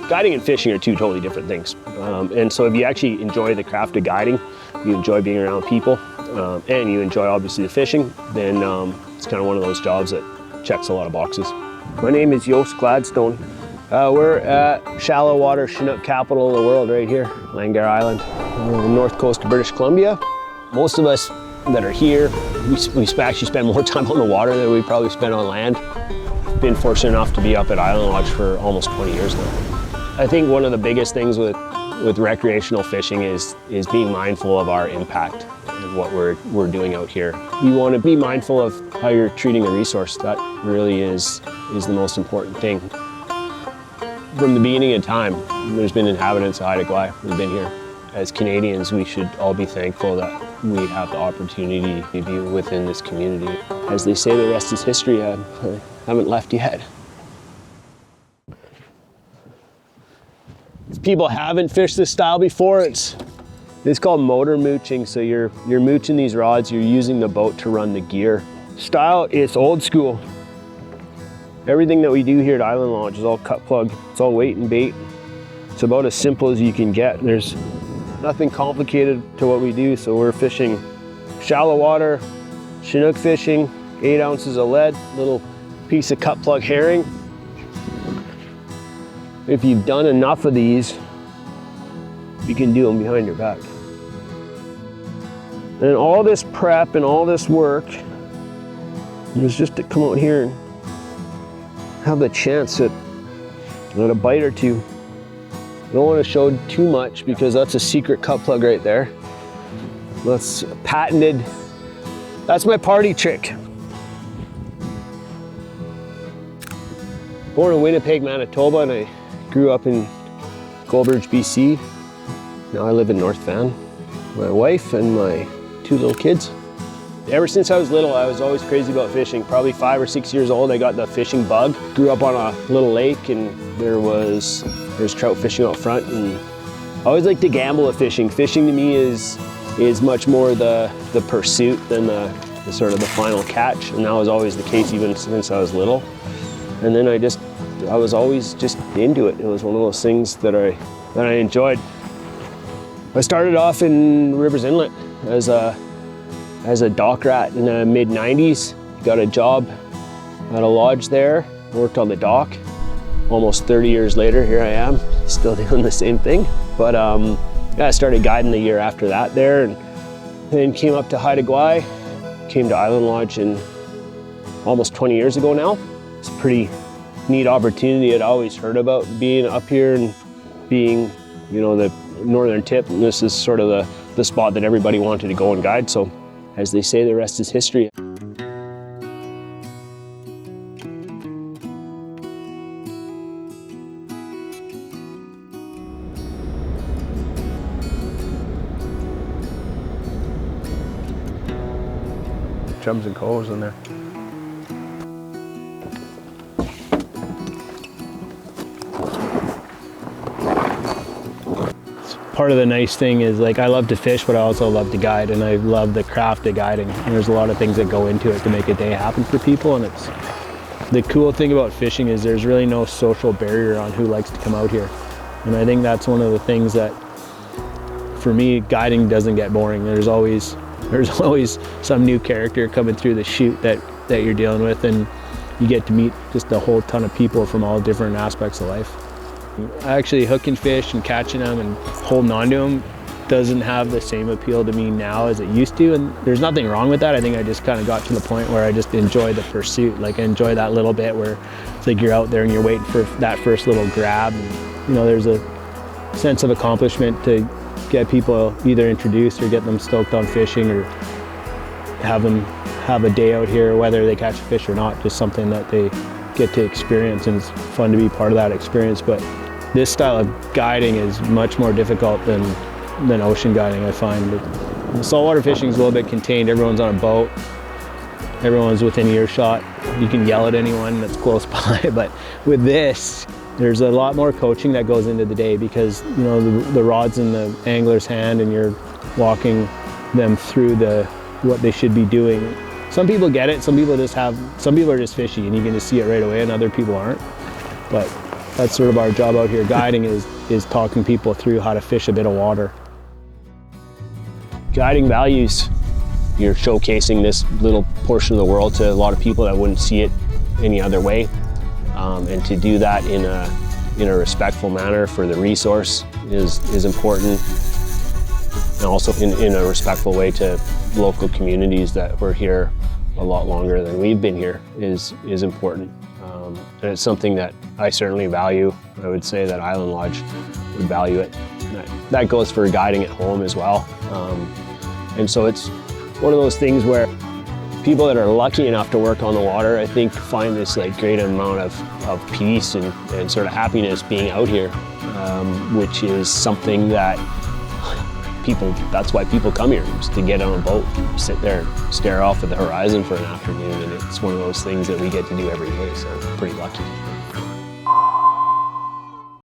Guiding and fishing are two totally different things. And so if you actually enjoy the craft of guiding, you enjoy being around people, and you enjoy obviously the fishing, then it's kind of one of those jobs that checks a lot of boxes. My name is Yos Gladstone. We're at shallow water Chinook capital of the world right here, Langara Island, on the north coast of British Columbia. Most of us that are here, we actually spend more time on the water than we probably spend on land. Been fortunate enough to be up at Island Lodge for almost 20 years now. I think one of the biggest things with recreational fishing is being mindful of our impact and what we're doing out here. You want to be mindful of how you're treating a resource. That really is the most important thing. From the beginning of time, there's been inhabitants of Haida Gwaii who've been here. As Canadians, we should all be thankful that we have the opportunity to be within this community. As they say, the rest is history. I haven't left yet. If people haven't fished this style before, it's called motor mooching. So you're mooching these rods, you're using the boat to run the gear. Style, it's old school. Everything that we do here at Island Lodge is all cut plug. It's all weight and bait. It's about as simple as you can get. There's nothing complicated to what we do. So we're fishing shallow water, Chinook fishing, 8 ounces of lead, little piece of cut plug herring. If you've done enough of these, you can do them behind your back. And all this prep and all this work was just to come out here and have the chance at a bite or two. I don't want to show too much because that's a secret cut plug right there. That's patented. That's my party trick. Born in Winnipeg, Manitoba, and I grew up in Goldbridge, BC. Now I live in North Van. My wife and my 2 little kids. Ever since I was little, I was always crazy about fishing. Probably 5 or 6 years old, I got the fishing bug. Grew up on a little lake, and there's trout fishing out front. And I always like to gamble at fishing. Fishing to me is much more the pursuit than the sort of the final catch. And that was always the case even since I was little. And then I was always just into it. It was one of those things that I enjoyed. I started off in Rivers Inlet as a dock rat in the mid-90s. Got a job at a lodge there, worked on the dock. Almost 30 years later, here I am, still doing the same thing. But yeah, I started guiding the year after that there, and then came up to Haida Gwaii, came to Island Lodge almost 20 years ago now. It's a pretty neat opportunity. I'd always heard about being up here and being, the northern tip, and this is sort of the spot that everybody wanted to go and guide. So, as they say, the rest is history. Chums and coves in there. Part of the nice thing is, I love to fish, but I also love to guide, and I love the craft of guiding. And there's a lot of things that go into it to make a day happen for people, and the cool thing about fishing is there's really no social barrier on who likes to come out here. And I think that's one of the things that, for me, guiding doesn't get boring. There's always some new character coming through the chute that you're dealing with, and you get to meet just a whole ton of people from all different aspects of life. Actually hooking fish and catching them and holding on to them doesn't have the same appeal to me now as it used to, and there's nothing wrong with that. I think I just kind of got to the point where I just enjoy the pursuit. I enjoy that little bit where it's you're out there and you're waiting for that first little grab, and there's a sense of accomplishment to get people either introduced or get them stoked on fishing, or have them have a day out here, whether they catch a fish or not, just something that they get to experience, and it's fun to be part of that experience. But this style of guiding is much more difficult than ocean guiding, I find. The saltwater fishing is a little bit contained. Everyone's on a boat, everyone's within earshot. You can yell at anyone that's close by, but with this, there's a lot more coaching that goes into the day, because the rod's in the angler's hand and you're walking them through what they should be doing. Some people get it, some people are just fishy and you can just see it right away, and other people aren't. But That's sort of our job out here guiding is talking people through how to fish a bit of water. Guiding values. You're showcasing this little portion of the world to a lot of people that wouldn't see it any other way. And to do that in a respectful manner for the resource is important. And also in a respectful way to local communities that were here a lot longer than we've been here is important. And it's something that I certainly value. I would say that Island Lodge would value it. That goes for guiding at home as well. And so it's one of those things where people that are lucky enough to work on the water, I think, find this like great amount of peace and sort of happiness being out here, which is something that that's why people come here, just to get on a boat, sit there, stare off at the horizon for an afternoon, and it's one of those things that we get to do every day, so I'm pretty lucky.